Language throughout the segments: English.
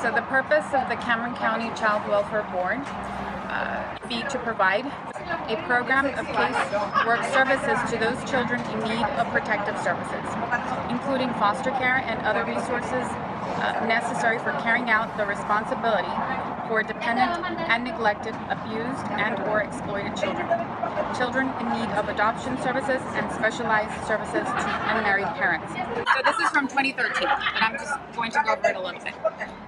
So the purpose of the Cameron County Child Welfare Board be to provide a program of casework services to those children in need of protective services, including foster care and other resources necessary for carrying out the responsibility for dependent and neglected, abused and or exploited children, children in need of adoption services and specialized services to unmarried parents. So this is from 2013, and I'm just going to go over it a little bit.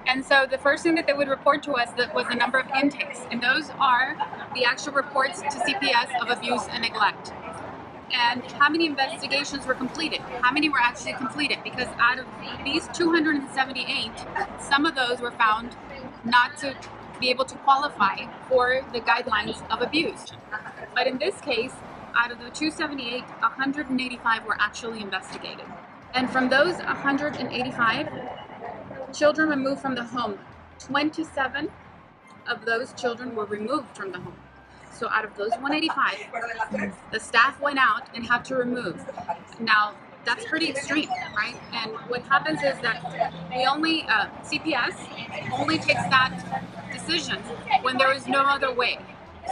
And so the first thing that they would report to us that was the number of intakes, and those are the actual reports to CPS of abuse and neglect. And how many investigations were completed? How many were actually completed? Because out of these 278, some of those were found not to be able to qualify for the guidelines of abuse. But in this case, out of the 278, 185 were actually investigated. And from those 185, children removed from the home, 27 of those children were removed from the home. So out of those 185, the staff went out and had to remove. Now, that's pretty extreme, right? And what happens is that we only, CPS only takes that decision when there is no other way.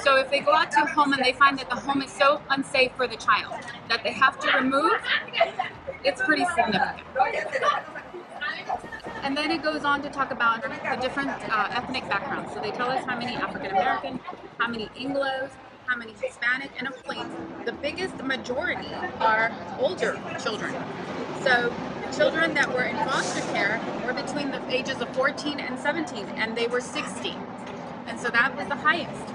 So if they go out to a home and they find that the home is so unsafe for the child that they have to remove, it's pretty significant. And then it goes on to talk about the different ethnic backgrounds. So they tell us how many African American, how many Anglos, how many Hispanic, and of course, the biggest majority are older children. So the children that were in foster care were between the ages of 14 and 17, and they were 60. And so that was the highest.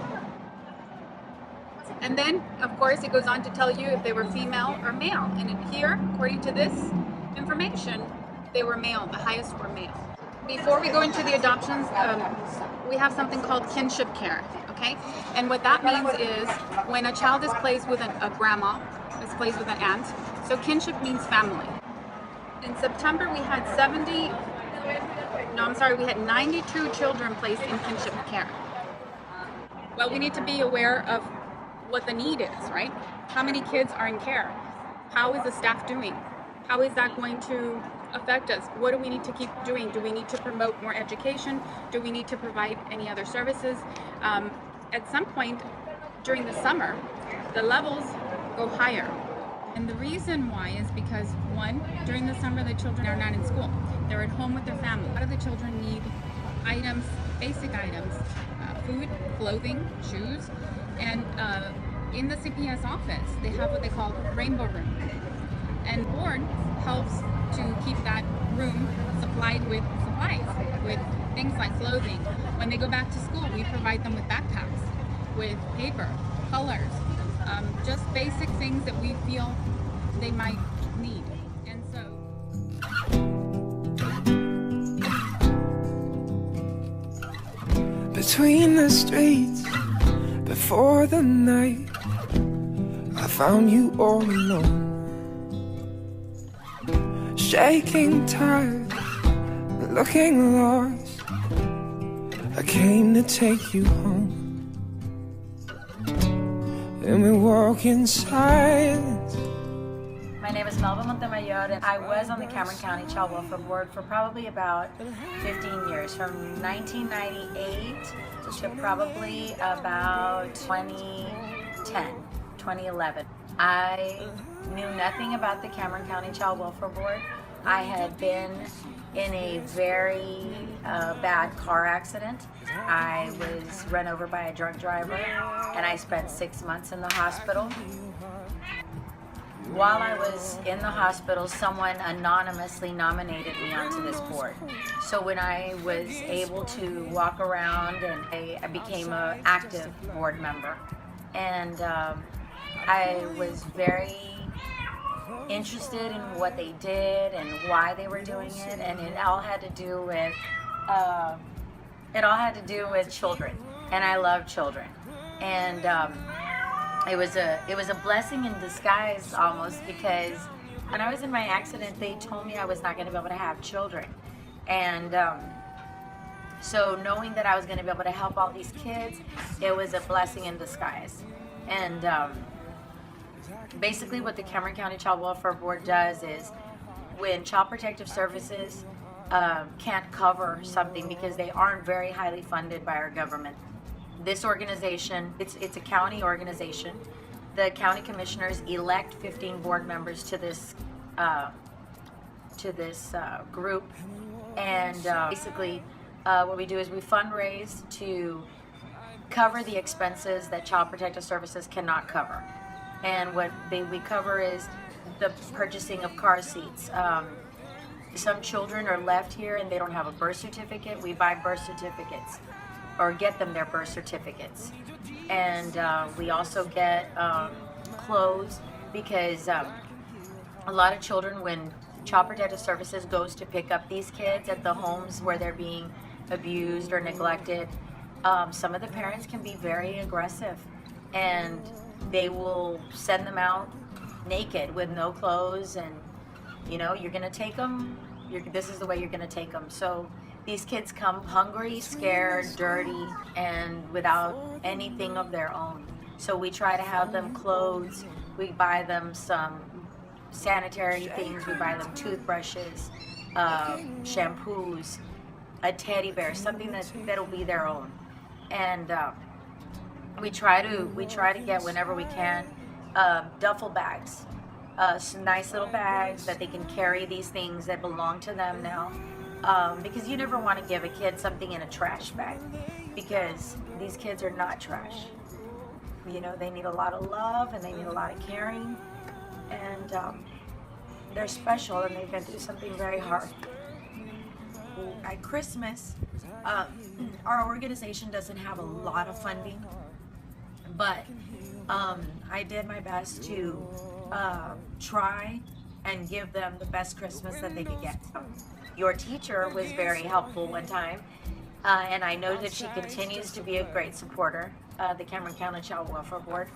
And then, of course, it goes on to tell you if they were female or male. And here, according to this information, they were male. The highest were male. Before we go into the adoptions, we have something called kinship care, okay? And what that means is when a child is placed with a grandma, is placed with an aunt, so kinship means family. In September, we had 92 children placed in kinship care. Well, we need to be aware of what the need is, right? How many kids are in care? How is the staff doing? How is that going to affect us? What do we need to keep doing? Do we need to promote more education? Do we need to provide any other services? At some point during the summer, the levels go higher. And the reason why is because, one, during the summer the children are not in school. They're at home with their family. A lot of the children need items, basic items, food, clothing, shoes, and in the CPS office, they have what they call Rainbow Room. And board helps to keep that room supplied with supplies, with things like clothing. When they go back to school, we provide them with backpacks, with paper, colors, just basic things that we feel they might need. And so between the streets, before the night, I found you all alone, shaking, tired, looking lost. I came to take you home, and we walk in silence. My name is Melba Montemayor, and I was on the Cameron County Child Welfare Board for probably about 15 years, from 1998 to probably about 2011. I knew nothing about the Cameron County Child Welfare Board. I had been in a very bad car accident. I was run over by a drunk driver, and I spent 6 months in the hospital. While I was in the hospital, someone anonymously nominated me onto this board. So when I was able to walk around, and I became an active board member. And I was very interested in what they did and why they were doing it, and it all had to do with children, and I love children. And it was a blessing in disguise almost, because when I was in my accident, they told me I was not going to be able to have children. And so knowing that I was going to be able to help all these kids, it was a blessing in disguise. And basically what the Cameron County Child Welfare Board does is, when Child Protective Services can't cover something because they aren't very highly funded by our government. This organization, it's a county organization. The county commissioners elect 15 board members to this group, and basically what we do is we fundraise to cover the expenses that Child Protective Services cannot cover. And what we cover is the purchasing of car seats. Some children are left here and they don't have a birth certificate. We buy birth certificates or get them their birth certificates. And we also get clothes, because a lot of children, when Child Protective Services goes to pick up these kids at the homes where they're being abused or neglected, some of the parents can be very aggressive, and they will send them out naked with no clothes, and you're gonna take them, this is the way you're gonna take them. So these kids come hungry, scared, dirty, and without anything of their own. So we try to have them clothes, we buy them some sanitary things, we buy them toothbrushes, shampoos, a teddy bear, something that'll be their own. And we try to get, whenever we can, duffel bags, some nice little bags that they can carry these things that belong to them now, because you never want to give a kid something in a trash bag, because these kids are not trash. They need a lot of love and they need a lot of caring, and they're special, and they've been through something very hard. At Christmas, our organization doesn't have a lot of funding, but I did my best to try and give them the best Christmas that they could get. Your teacher was very helpful one time, and I know that she continues to be a great supporter, the Cameron County Child Welfare Board.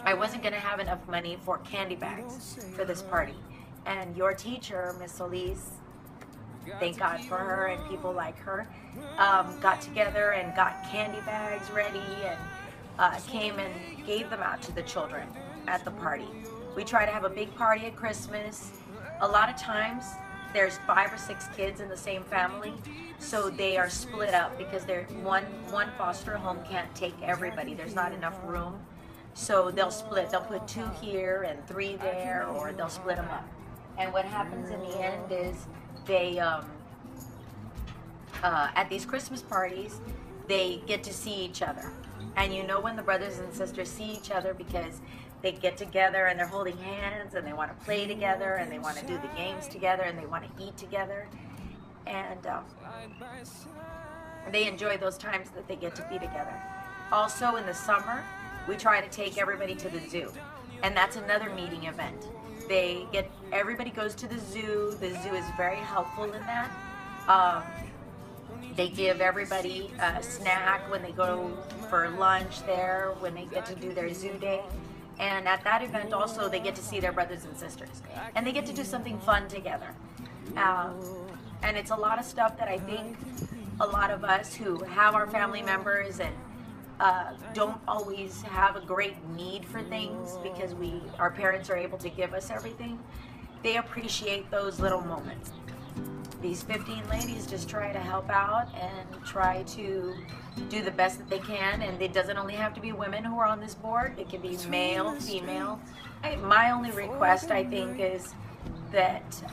I wasn't going to have enough money for candy bags for this party, and your teacher, Miss Solis, thank God for her and people like her, got together and got candy bags ready, and came and gave them out to the children at the party. We try to have a big party at Christmas. A lot of times there's 5 or 6 kids in the same family, so they are split up because one foster home can't take everybody. There's not enough room, so they'll split. They'll put 2 here and 3 there, or they'll split them up. And what happens in the end is they at these Christmas parties, they get to see each other. And when the brothers and sisters see each other, because they get together and they're holding hands and they want to play together and they want to do the games together and they want to eat together. And they enjoy those times that they get to be together. Also in the summer, we try to take everybody to the zoo. And that's another meeting event. Everybody goes to the zoo. The zoo is very helpful in that. They give everybody a snack when they go for lunch there, when they get to do their zoo day. And at that event also, they get to see their brothers and sisters. And they get to do something fun together. And it's a lot of stuff that I think a lot of us who have our family members and don't always have a great need for things, because our parents are able to give us everything, they appreciate those little moments. These 15 ladies just try to help out and try to do the best that they can, and it doesn't only have to be women who are on this board. It can be male, female. My only request, I think, is that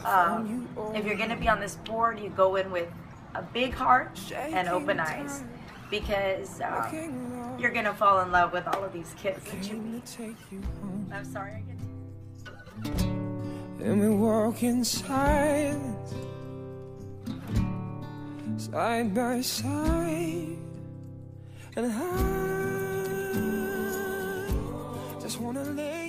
if you're going to be on this board, you go in with a big heart and open eyes, because you're going to fall in love with all of these kids that you meet. I'm sorry I get to... And we walk in silence, side by side, and I just wanna lay